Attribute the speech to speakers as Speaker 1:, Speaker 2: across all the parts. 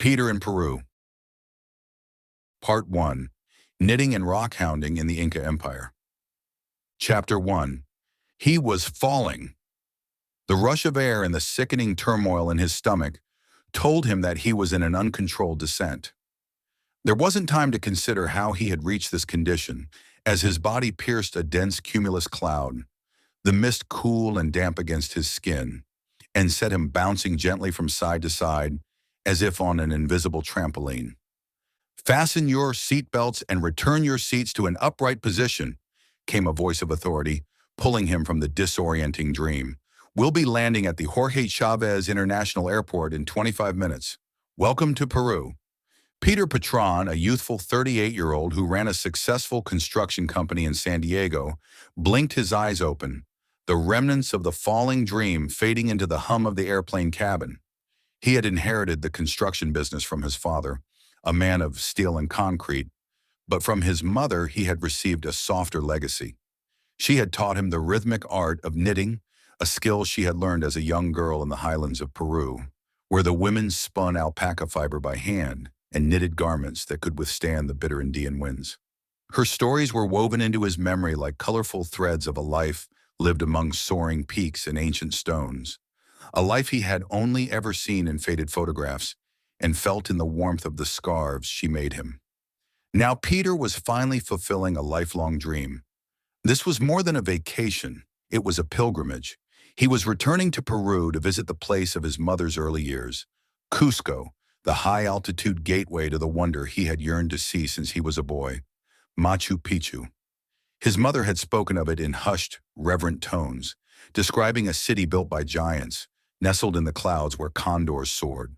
Speaker 1: Peter in Peru. Part 1. Knitting and rock-hounding in the Inca Empire. Chapter 1. He was falling. The rush of air and the sickening turmoil in his stomach told him that he was in an uncontrolled descent. There wasn't time to consider how he had reached this condition, as his body pierced a dense cumulus cloud, the mist cool and damp against his skin, and set him bouncing gently from side to side, as if on an invisible trampoline. "Fasten your seatbelts and return your seats to an upright position," came a voice of authority, pulling him from the disorienting dream. "We'll be landing at the Jorge Chavez International Airport in 25 minutes. Welcome to Peru." Peter Patron, a youthful 38-year-old who ran a successful construction company in San Diego, blinked his eyes open, the remnants of the falling dream fading into the hum of the airplane cabin. He had inherited the construction business from his father, a man of steel and concrete, but from his mother he had received a softer legacy. She had taught him the rhythmic art of knitting, a skill she had learned as a young girl in the highlands of Peru, where the women spun alpaca fiber by hand and knitted garments that could withstand the bitter Andean winds. Her stories were woven into his memory like colorful threads of a life lived among soaring peaks and ancient stones, a life he had only ever seen in faded photographs and felt in the warmth of the scarves she made him. Now Peter was finally fulfilling a lifelong dream. This was more than a vacation, it was a pilgrimage. He was returning to Peru to visit the place of his mother's early years, Cusco, the high-altitude gateway to the wonder he had yearned to see since he was a boy, Machu Picchu. His mother had spoken of it in hushed, reverent tones, describing a city built by giants, nestled in the clouds where condors soared.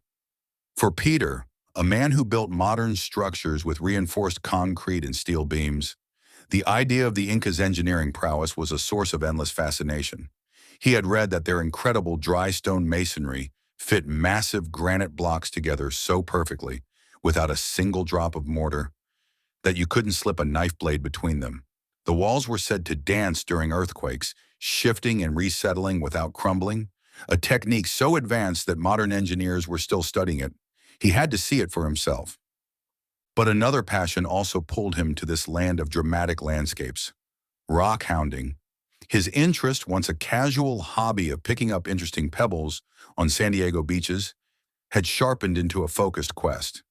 Speaker 1: For Peter, a man who built modern structures with reinforced concrete and steel beams, the idea of the Inca's engineering prowess was a source of endless fascination. He had read that their incredible dry stone masonry fit massive granite blocks together so perfectly, without a single drop of mortar, that you couldn't slip a knife blade between them. The walls were said to dance during earthquakes, shifting and resettling without crumbling, a technique so advanced that modern engineers were still studying it. He had to see it for himself. But another passion also pulled him to this land of dramatic landscapes: rock-hounding. His interest, once a casual hobby of picking up interesting pebbles on San Diego beaches, had sharpened into a focused quest.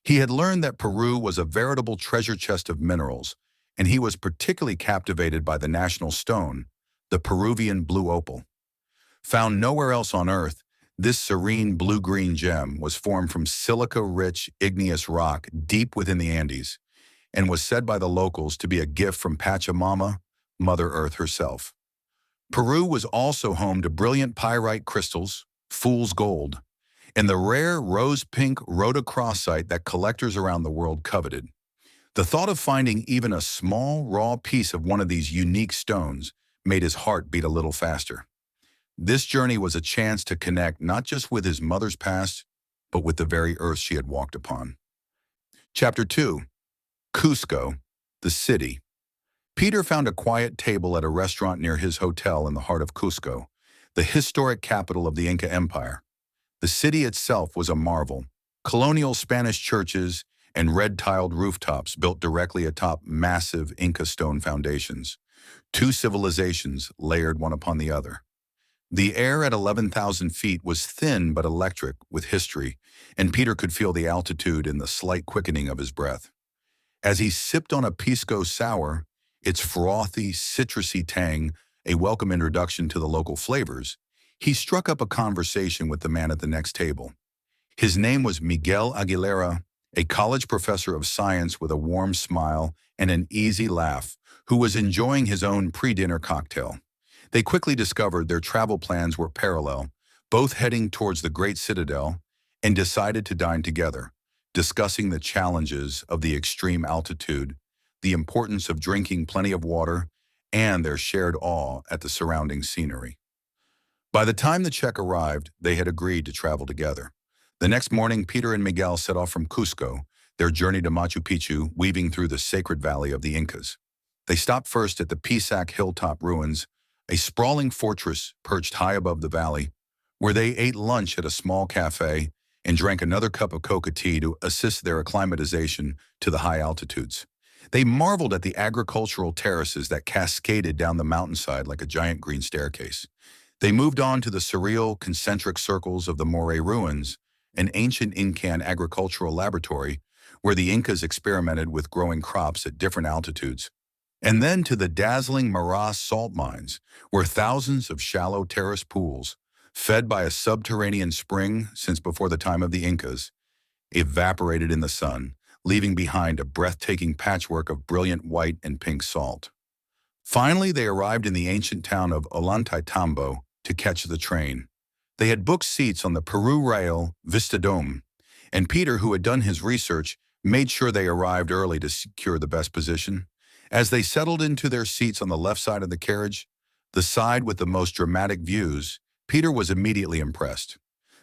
Speaker 1: He had learned that Peru was a veritable treasure chest of minerals, and he was particularly captivated by the national stone, the Peruvian blue opal. Found nowhere else on Earth, this serene blue-green gem was formed from silica-rich igneous rock deep within the Andes, and was said by the locals to be a gift from Pachamama, Mother Earth herself. Peru was also home to brilliant pyrite crystals, fool's gold, and the rare rose-pink rhodochrosite that collectors around the world coveted. The thought of finding even a small, raw piece of one of these unique stones made his heart beat a little faster. This journey was a chance to connect not just with his mother's past, but with the very earth she had walked upon. Chapter 2. Cusco, the city. Peter found a quiet table at a restaurant near his hotel in the heart of Cusco, the historic capital of the Inca Empire. The city itself was a marvel: colonial Spanish churches and red-tiled rooftops built directly atop massive Inca stone foundations, two civilizations layered one upon the other. The air at 11,000 feet was thin but electric with history, and Peter could feel the altitude in the slight quickening of his breath. As he sipped on a pisco sour, its frothy, citrusy tang a welcome introduction to the local flavors, he struck up a conversation with the man at the next table. His name was Miguel Aguilera, a college professor of science with a warm smile and an easy laugh, who was enjoying his own pre-dinner cocktail. They quickly discovered their travel plans were parallel, both heading towards the Great Citadel, and decided to dine together, discussing the challenges of the extreme altitude, the importance of drinking plenty of water, and their shared awe at the surrounding scenery. By the time the check arrived, they had agreed to travel together. The next morning, Peter and Miguel set off from Cusco, their journey to Machu Picchu weaving through the sacred valley of the Incas. They stopped first at the Písac hilltop ruins, a sprawling fortress perched high above the valley, where they ate lunch at a small cafe and drank another cup of coca tea to assist their acclimatization to the high altitudes. They marveled at the agricultural terraces that cascaded down the mountainside like a giant green staircase. They moved on to the surreal concentric circles of the Moray ruins, an ancient Incan agricultural laboratory where the Incas experimented with growing crops at different altitudes. And then to the dazzling Maras salt mines, where thousands of shallow terrace pools, fed by a subterranean spring since before the time of the Incas, evaporated in the sun, leaving behind a breathtaking patchwork of brilliant white and pink salt. Finally, they arrived in the ancient town of Ollantaytambo to catch the train. They had booked seats on the Peru Rail Vistadome, and Peter, who had done his research, made sure they arrived early to secure the best position. As they settled into their seats on the left side of the carriage, the side with the most dramatic views, Peter was immediately impressed.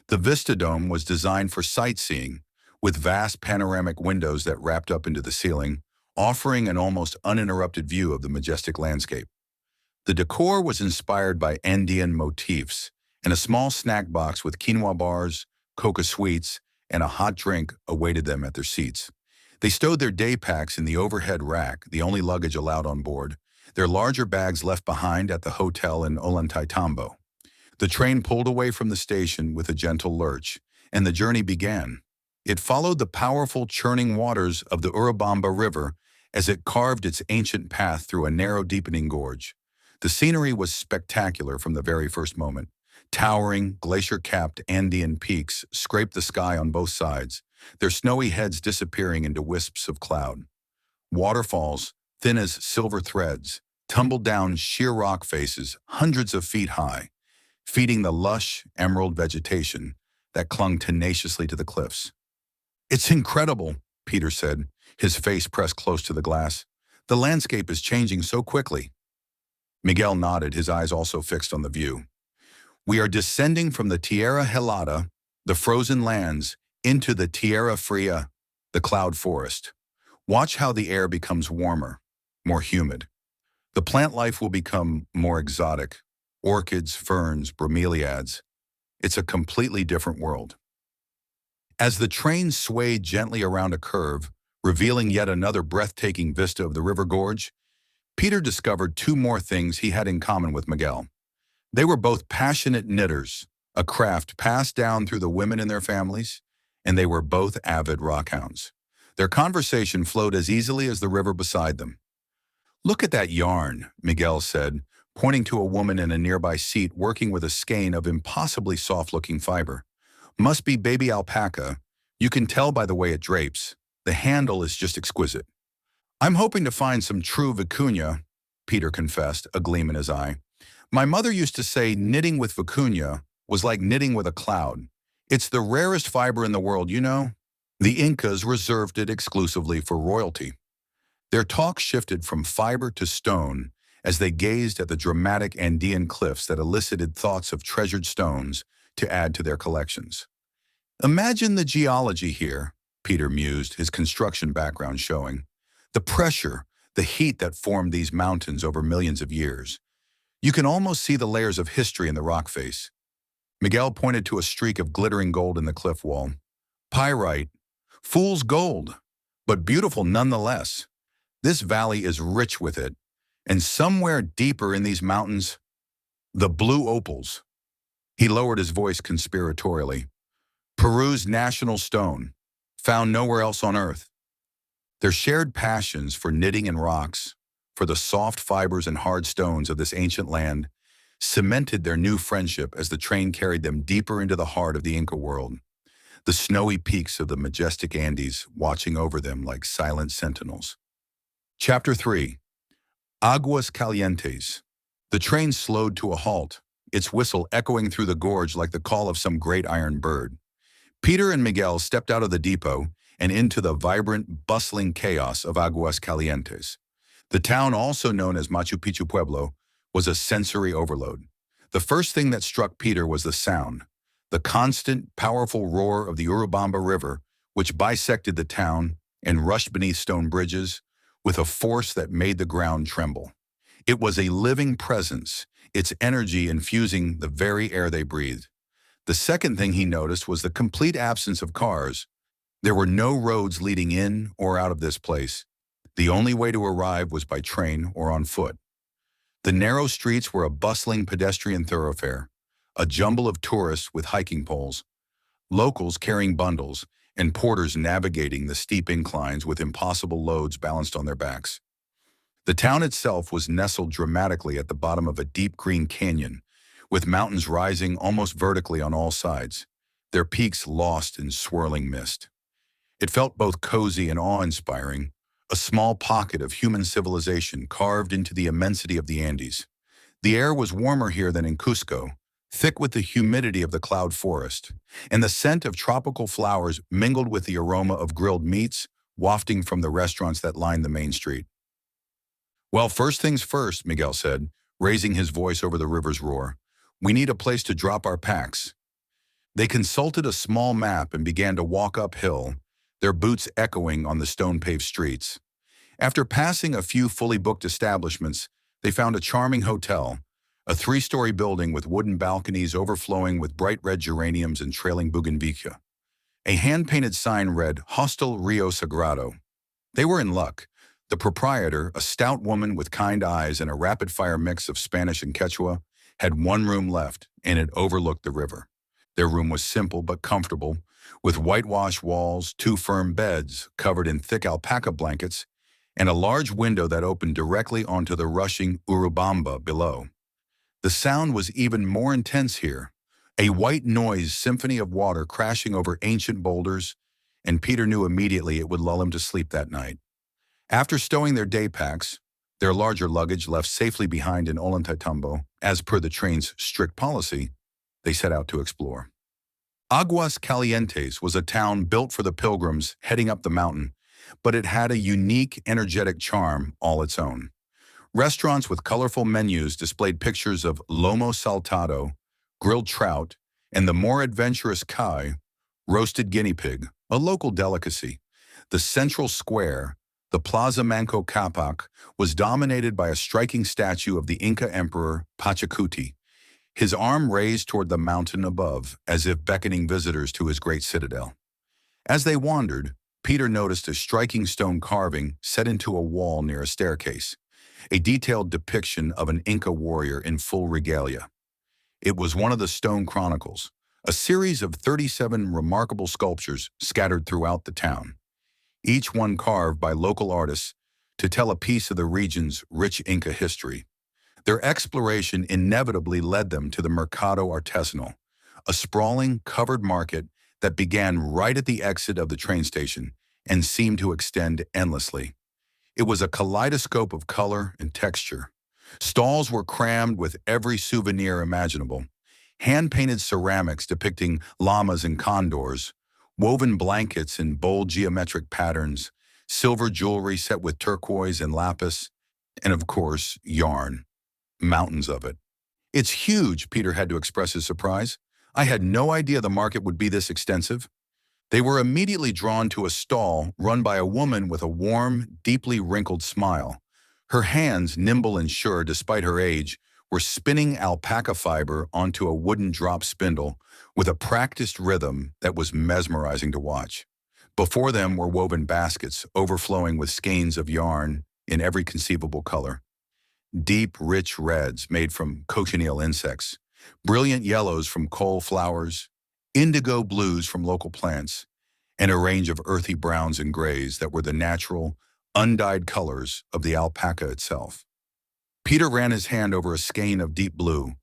Speaker 1: The Vistadome was designed for sightseeing, with vast panoramic windows that wrapped up into the ceiling, offering an almost uninterrupted view of the majestic landscape. The decor was inspired by Andean motifs, and a small snack box with quinoa bars, coca sweets, and a hot drink awaited them at their seats. They stowed their day packs in the overhead rack, the only luggage allowed on board, their larger bags left behind at the hotel in Ollantaytambo. The train pulled away from the station with a gentle lurch, and the journey began. It followed the powerful churning waters of the Urubamba River as it carved its ancient path through a narrow deepening gorge. The scenery was spectacular from the very first moment. Towering, glacier-capped Andean peaks scraped the sky on both sides, their snowy heads disappearing into wisps of cloud. Waterfalls, thin as silver threads, tumbled down sheer rock faces hundreds of feet high, feeding the lush, emerald vegetation that clung tenaciously to the cliffs. "It's incredible," Peter said, his face pressed close to the glass. "The landscape is changing so quickly." Miguel nodded, his eyes also fixed on the view. "We are descending from the Tierra Helada, the frozen lands, into the Tierra Fria, the cloud forest. Watch how the air becomes warmer, more humid. The plant life will become more exotic. Orchids, ferns, bromeliads. It's a completely different world." As the train swayed gently around a curve, revealing yet another breathtaking vista of the river gorge, Peter discovered two more things he had in common with Miguel. They were both passionate knitters, a craft passed down through the women in their families, and they were both avid rockhounds. Their conversation flowed as easily as the river beside them. "Look at that yarn," Miguel said, pointing to a woman in a nearby seat working with a skein of impossibly soft-looking fiber. "Must be baby alpaca. You can tell by the way it drapes. The handle is just exquisite." "I'm hoping to find some true vicuña," Peter confessed, a gleam in his eye. "My mother used to say knitting with vicuña was like knitting with a cloud. It's the rarest fiber in the world, you know." The Incas reserved it exclusively for royalty. Their talk shifted from fiber to stone as they gazed at the dramatic Andean cliffs that elicited thoughts of treasured stones to add to their collections. "Imagine the geology here," Peter mused, his construction background showing. "The pressure, the heat that formed these mountains over millions of years. You can almost see the layers of history in the rock face." Miguel pointed to a streak of glittering gold in the cliff wall. "Pyrite, fool's gold, but beautiful nonetheless. This valley is rich with it, and somewhere deeper in these mountains, the blue opals." He lowered his voice conspiratorially. "Peru's national stone, found nowhere else on Earth." Their shared passions for knitting and rocks, for the soft fibers and hard stones of this ancient land, cemented their new friendship as the train carried them deeper into the heart of the Inca world, the snowy peaks of the majestic Andes watching over them like silent sentinels. Chapter 3. Aguas Calientes. The train slowed to a halt, its whistle echoing through the gorge like the call of some great iron bird. Peter and Miguel stepped out of the depot and into the vibrant, bustling chaos of Aguas Calientes. The town, also known as Machu Picchu Pueblo, was a sensory overload. The first thing that struck Peter was the sound, the constant, powerful roar of the Urubamba River, which bisected the town and rushed beneath stone bridges with a force that made the ground tremble. It was a living presence, its energy infusing the very air they breathed. The second thing he noticed was the complete absence of cars. There were no roads leading in or out of this place. The only way to arrive was by train or on foot. The narrow streets were a bustling pedestrian thoroughfare, a jumble of tourists with hiking poles, locals carrying bundles, and porters navigating the steep inclines with impossible loads balanced on their backs. The town itself was nestled dramatically at the bottom of a deep green canyon, with mountains rising almost vertically on all sides, their peaks lost in swirling mist. It felt both cozy and awe-inspiring, a small pocket of human civilization carved into the immensity of the Andes. The air was warmer here than in Cusco, thick with the humidity of the cloud forest, and the scent of tropical flowers mingled with the aroma of grilled meats wafting from the restaurants that lined the main street. "Well, first things first," Miguel said, raising his voice over the river's roar. "We need a place to drop our packs." They consulted a small map and began to walk uphill, their boots echoing on the stone-paved streets. After passing a few fully booked establishments, they found a charming hotel, a 3-story building with wooden balconies overflowing with bright red geraniums and trailing bougainvillea. A hand-painted sign read, "Hostel Rio Sagrado." They were in luck. The proprietor, a stout woman with kind eyes and a rapid-fire mix of Spanish and Quechua, had one room left, and it overlooked the river. Their room was simple but comfortable, with whitewashed walls, 2 firm beds covered in thick alpaca blankets, and a large window that opened directly onto the rushing Urubamba below. The sound was even more intense here, a white noise symphony of water crashing over ancient boulders, and Peter knew immediately it would lull him to sleep that night. After stowing their day packs, their larger luggage left safely behind in Ollantaytambo, as per the train's strict policy, they set out to explore. Aguas Calientes was a town built for the pilgrims heading up the mountain, but it had a unique, energetic charm all its own. Restaurants with colorful menus displayed pictures of lomo saltado, grilled trout, and the more adventurous kai, roasted guinea pig, a local delicacy. The central square, the Plaza Manco Capac, was dominated by a striking statue of the Inca Emperor Pachacuti, his arm raised toward the mountain above, as if beckoning visitors to his great citadel. As they wandered, Peter noticed a striking stone carving set into a wall near a staircase, a detailed depiction of an Inca warrior in full regalia. It was one of the Stone Chronicles, a series of 37 remarkable sculptures scattered throughout the town, each one carved by local artists to tell a piece of the region's rich Inca history. Their exploration inevitably led them to the Mercado Artesanal, a sprawling, covered market that began right at the exit of the train station and seemed to extend endlessly. It was a kaleidoscope of color and texture. Stalls were crammed with every souvenir imaginable: hand-painted ceramics depicting llamas and condors, woven blankets in bold geometric patterns, silver jewelry set with turquoise and lapis, and of course, yarn. Mountains of it. "It's huge," Peter had to express his surprise. "I had no idea the market would be this extensive." They were immediately drawn to a stall run by a woman with a warm, deeply wrinkled smile. Her hands, nimble and sure despite her age, were spinning alpaca fiber onto a wooden drop spindle with a practiced rhythm that was mesmerizing to watch. Before them were woven baskets overflowing with skeins of yarn in every conceivable color. Deep, rich reds made from cochineal insects, brilliant yellows from coal flowers, indigo blues from local plants, and a range of earthy browns and grays that were the natural, undyed colors of the alpaca itself. Peter ran his hand over a skein of deep blue,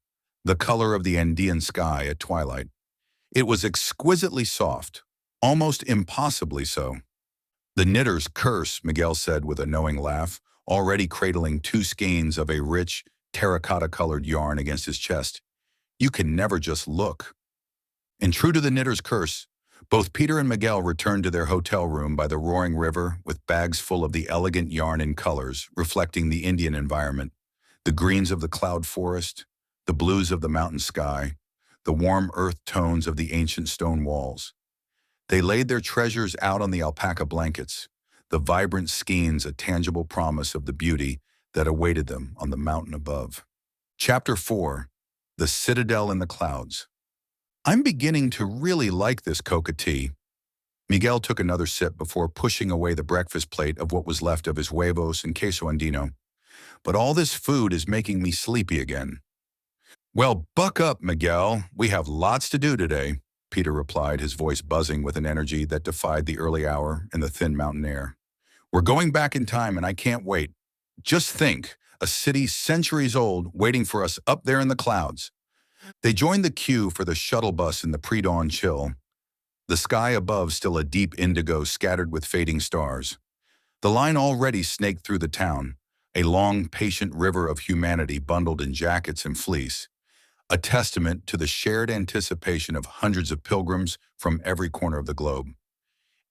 Speaker 1: the color of the Andean sky at twilight. It was exquisitely soft, almost impossibly so. "The knitter's curse," Miguel said with a knowing laugh, already cradling 2 skeins of a rich, terracotta-colored yarn against his chest. "You can never just look." And true to the knitter's curse, both Peter and Miguel returned to their hotel room by the roaring river with bags full of the elegant yarn and colors reflecting the Indian environment, the greens of the cloud forest, the blues of the mountain sky, the warm earth tones of the ancient stone walls. They laid their treasures out on the alpaca blankets, the vibrant skeins a tangible promise of the beauty that awaited them on the mountain above. Chapter 4. The Citadel in the Clouds. I'm beginning to really like this coca tea. Miguel took another sip before pushing away the breakfast plate of what was left of his huevos and queso andino. But all this food is making me sleepy again. Well, buck up, Miguel. We have lots to do today, Peter replied, his voice buzzing with an energy that defied the early hour and the thin mountain air. We're going back in time and I can't wait. Just think, a city centuries old waiting for us up there in the clouds. They joined the queue for the shuttle bus in the pre-dawn chill, the sky above still a deep indigo scattered with fading stars. The line already snaked through the town, a long, patient river of humanity bundled in jackets and fleece, a testament to the shared anticipation of hundreds of pilgrims from every corner of the globe.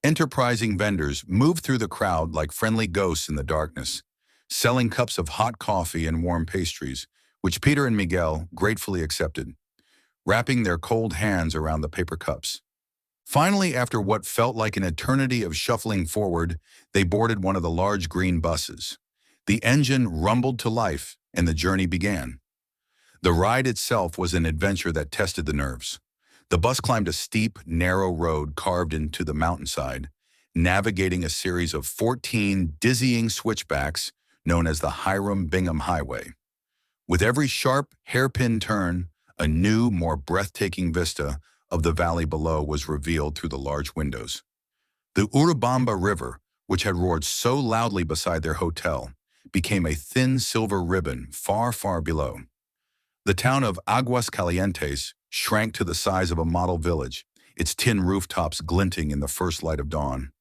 Speaker 1: Enterprising vendors moved through the crowd like friendly ghosts in the darkness, selling cups of hot coffee and warm pastries, which Peter and Miguel gratefully accepted, wrapping their cold hands around the paper cups. Finally, after what felt like an eternity of shuffling forward, they boarded one of the large green buses. The engine rumbled to life, and the journey began. The ride itself was an adventure that tested the nerves. The bus climbed a steep, narrow road carved into the mountainside, navigating a series of 14 dizzying switchbacks known as the Hiram Bingham Highway. With every sharp, hairpin turn, a new, more breathtaking vista of the valley below was revealed through the large windows. The Urubamba River, which had roared so loudly beside their hotel, became a thin silver ribbon far, far below. The town of Aguas Calientes shrank to the size of a model village, its tin rooftops glinting in the first light of dawn.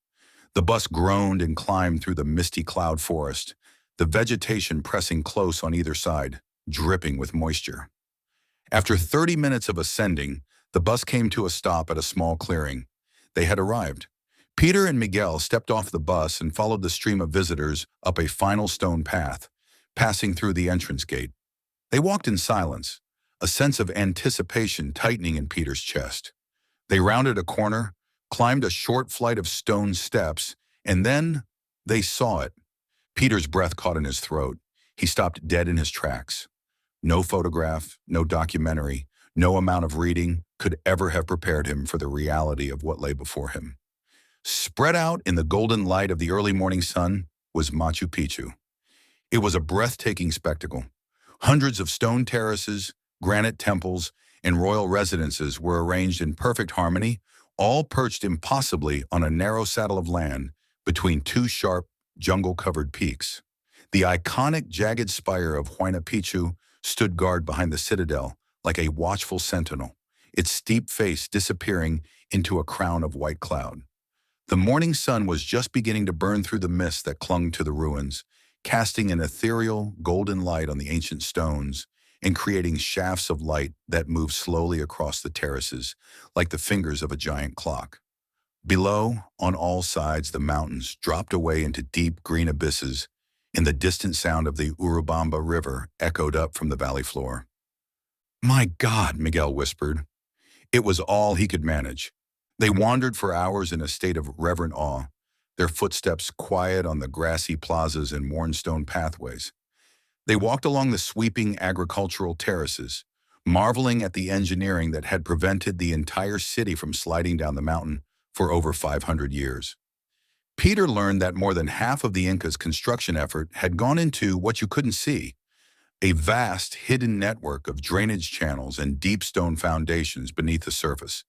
Speaker 1: The bus groaned and climbed through the misty cloud forest, the vegetation pressing close on either side, dripping with moisture. After 30 minutes of ascending, the bus came to a stop at a small clearing. They had arrived. Peter and Miguel stepped off the bus and followed the stream of visitors up a final stone path, passing through the entrance gate. They walked in silence, a sense of anticipation tightening in Peter's chest. They rounded a corner, climbed a short flight of stone steps, and then they saw it. Peter's breath caught in his throat. He stopped dead in his tracks. No photograph, no documentary, no amount of reading could ever have prepared him for the reality of what lay before him. Spread out in the golden light of the early morning sun was Machu Picchu. It was a breathtaking spectacle. Hundreds of stone terraces, granite temples, and royal residences were arranged in perfect harmony, all perched impossibly on a narrow saddle of land between two sharp, jungle-covered peaks. The iconic jagged spire of Huayna Picchu stood guard behind the citadel like a watchful sentinel, its steep face disappearing into a crown of white cloud. The morning sun was just beginning to burn through the mist that clung to the ruins, casting an ethereal, golden light on the ancient stones and creating shafts of light that moved slowly across the terraces like the fingers of a giant clock. Below, on all sides, the mountains dropped away into deep green abysses, and the distant sound of the Urubamba River echoed up from the valley floor. "My God," Miguel whispered. It was all he could manage. They wandered for hours in a state of reverent awe, their footsteps quiet on the grassy plazas and worn stone pathways. They walked along the sweeping agricultural terraces, marveling at the engineering that had prevented the entire city from sliding down the mountain for over 500 years. Peter learned that more than half of the Incas' construction effort had gone into what you couldn't see, a vast hidden network of drainage channels and deep stone foundations beneath the surface,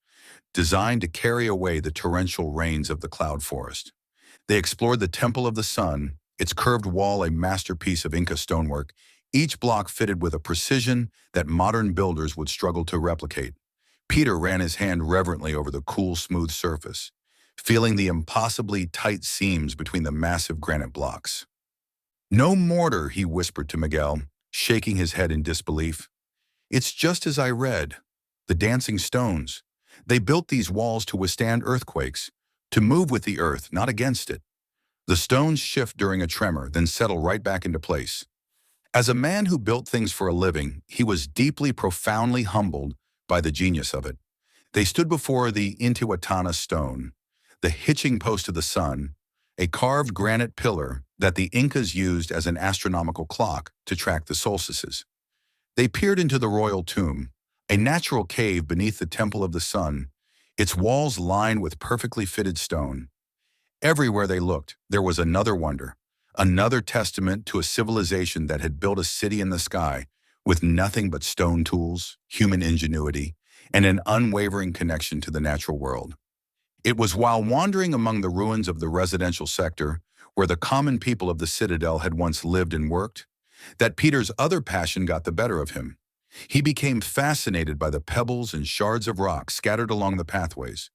Speaker 1: designed to carry away the torrential rains of the cloud forest. They explored the Temple of the Sun, its curved wall a masterpiece of Inca stonework, each block fitted with a precision that modern builders would struggle to replicate. Peter ran his hand reverently over the cool, smooth surface, feeling the impossibly tight seams between the massive granite blocks. "No mortar," he whispered to Miguel, shaking his head in disbelief. "It's just as I read. The dancing stones. They built these walls to withstand earthquakes, to move with the earth, not against it. The stones shift during a tremor, then settle right back into place." As a man who built things for a living, he was deeply, profoundly humbled by the genius of it. They stood before the Intihuatana stone, the hitching post of the sun, a carved granite pillar that the Incas used as an astronomical clock to track the solstices. They peered into the royal tomb, A natural cave beneath the Temple of the Sun, its walls lined with perfectly fitted stone. Everywhere they looked, there was another wonder, another testament to a civilization that had built a city in the sky with nothing but stone tools, human ingenuity, and an unwavering connection to the natural world. It was while wandering among the ruins of the residential sector, where the common people of the citadel had once lived and worked, that Peter's other passion got the better of him. He became fascinated by the pebbles and shards of rock scattered along the pathways,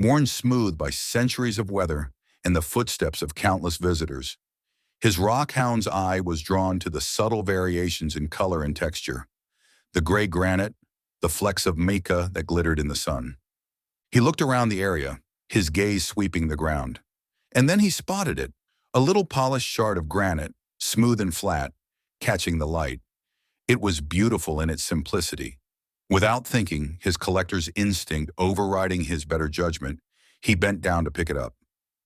Speaker 1: worn smooth by centuries of weather and the footsteps of countless visitors. His rockhound's eye was drawn to the subtle variations in color and texture, the gray granite, the flecks of mica that glittered in the sun. He looked around the area, his gaze sweeping the ground. And then he spotted it, a little polished shard of granite, smooth and flat, catching the light. It was beautiful in its simplicity. Without thinking, his collector's instinct overriding his better judgment, he bent down to pick it up.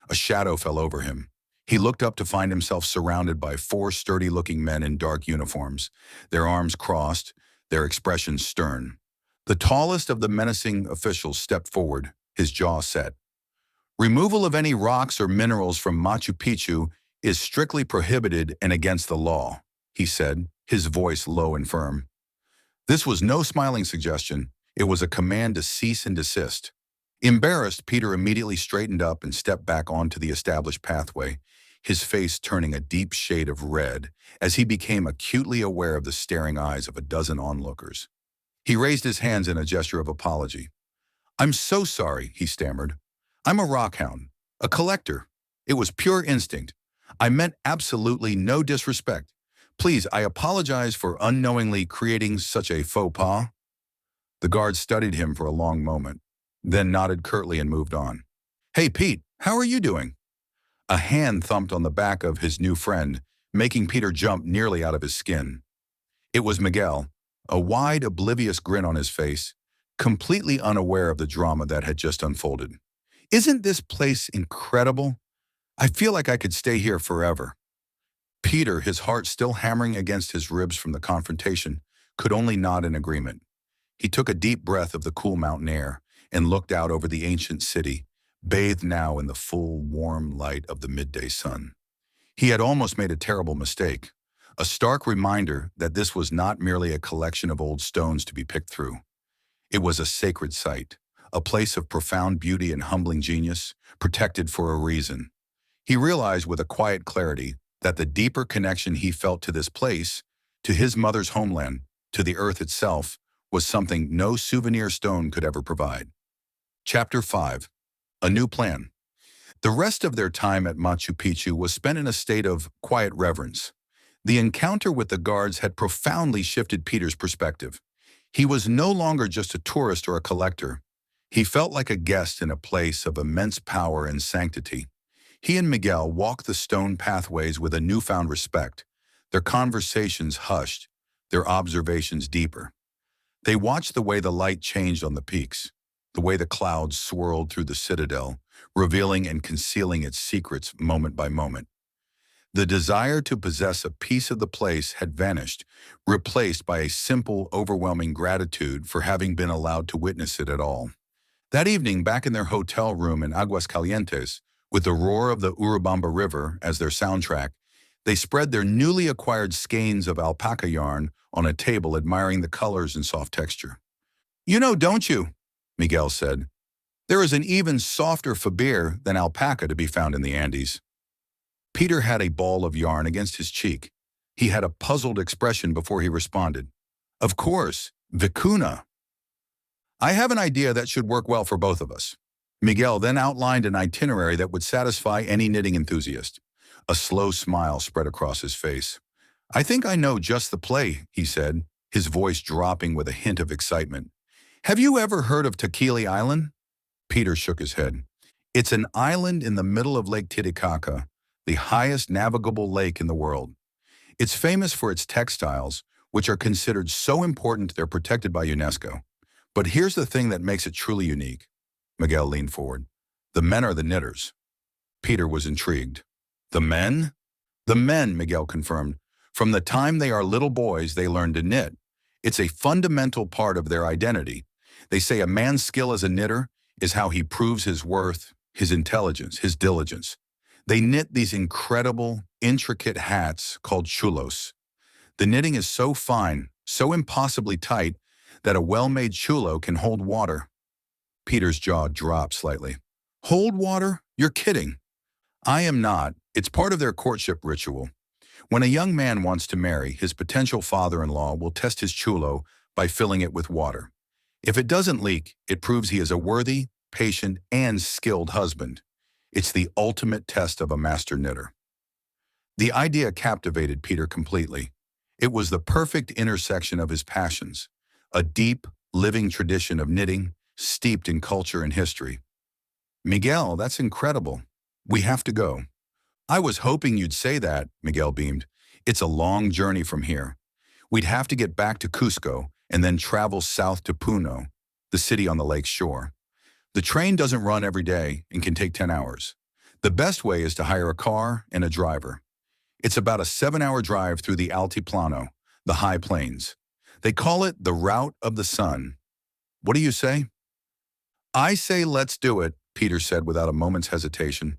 Speaker 1: A shadow fell over him. He looked up to find himself surrounded by four sturdy-looking men in dark uniforms, their arms crossed, their expressions stern. The tallest of the menacing officials stepped forward, his jaw set. "Removal of any rocks or minerals from Machu Picchu is strictly prohibited and against the law," he said, his voice low and firm. This was no smiling suggestion. It was a command to cease and desist. Embarrassed, Peter immediately straightened up and stepped back onto the established pathway, his face turning a deep shade of red as he became acutely aware of the staring eyes of a dozen onlookers. He raised his hands in a gesture of apology. "I'm so sorry," he stammered. "I'm a rockhound, a collector. It was pure instinct. I meant absolutely no disrespect. Please, I apologize for unknowingly creating such a faux pas." The guard studied him for a long moment, then nodded curtly and moved on. "Hey, Pete, how are you doing?" A hand thumped on the back of his new friend, making Peter jump nearly out of his skin. It was Miguel, a wide, oblivious grin on his face, completely unaware of the drama that had just unfolded. "Isn't this place incredible? I feel like I could stay here forever." Peter, his heart still hammering against his ribs from the confrontation, could only nod in agreement. He took a deep breath of the cool mountain air and looked out over the ancient city, bathed now in the full, warm light of the midday sun. He had almost made a terrible mistake, a stark reminder that this was not merely a collection of old stones to be picked through. It was a sacred site, a place of profound beauty and humbling genius, protected for a reason. He realized with a quiet clarity that the deeper connection he felt to this place, to his mother's homeland, to the earth itself, was something no souvenir stone could ever provide. Chapter 5. A New Plan. The rest of their time at Machu Picchu was spent in a state of quiet reverence. The encounter with the guards had profoundly shifted Peter's perspective. He was no longer just a tourist or a collector. He felt like a guest in a place of immense power and sanctity. He and Miguel walked the stone pathways with a newfound respect, their conversations hushed, their observations deeper. They watched the way the light changed on the peaks, the way the clouds swirled through the citadel, revealing and concealing its secrets moment by moment. The desire to possess a piece of the place had vanished, replaced by a simple, overwhelming gratitude for having been allowed to witness it at all. That evening, back in their hotel room in Aguascalientes, with the roar of the Urubamba River as their soundtrack, they spread their newly acquired skeins of alpaca yarn on a table, admiring the colors and soft texture. "You know, don't you?" Miguel said. "There is an even softer faber than alpaca to be found in the Andes." Peter had a ball of yarn against his cheek. He had a puzzled expression before he responded. "Of course, vicuna. I have an idea that should work well for both of us." Miguel then outlined an itinerary that would satisfy any knitting enthusiast. A slow smile spread across his face. "I think I know just the play," he said, his voice dropping with a hint of excitement. "Have you ever heard of Tequila Island?" Peter shook his head. "It's an island in the middle of Lake Titicaca, the highest navigable lake in the world. It's famous for its textiles, which are considered so important they're protected by UNESCO. But here's the thing that makes it truly unique." Miguel leaned forward. "The men are the knitters." Peter was intrigued. "The men?" "The men," Miguel confirmed. "From the time they are little boys, they learn to knit. It's a fundamental part of their identity. They say a man's skill as a knitter is how he proves his worth, his intelligence, his diligence. They knit these incredible, intricate hats called chulos. The knitting is so fine, so impossibly tight, that a well-made chulo can hold water. Peter's jaw dropped slightly. Hold water? You're kidding. I am not. It's part of their courtship ritual. When a young man wants to marry, his potential father-in-law will test his chulo by filling it with water. If it doesn't leak, it proves he is a worthy, patient, and skilled husband. It's the ultimate test of a master knitter. The idea captivated Peter completely. It was the perfect intersection of his passions, a deep, living tradition of knitting, steeped in culture and history. Miguel, that's incredible. We have to go. I was hoping you'd say that, Miguel beamed. It's a long journey from here. We'd have to get back to Cusco and then travel south to Puno, the city on the lake's shore. The train doesn't run every day and can take 10 hours. The best way is to hire a car and a driver. It's about a 7-hour drive through the Altiplano, the high plains. They call it the Route of the Sun. What do you say? I say let's do it, Peter said without a moment's hesitation.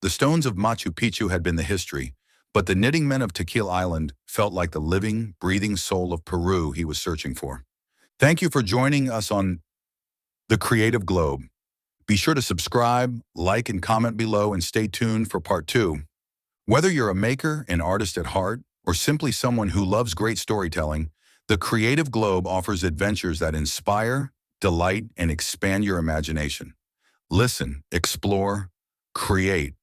Speaker 1: The stones of Machu Picchu had been the history, but the knitting men of Tequila Island felt like the living, breathing soul of Peru he was searching for. Thank you for joining us on The Creative Globe. Be sure to subscribe, like, and comment below, and stay tuned for part 2. Whether you're a maker, an artist at heart, or simply someone who loves great storytelling, The Creative Globe offers adventures that inspire, delight, and expand your imagination. Listen, explore, create,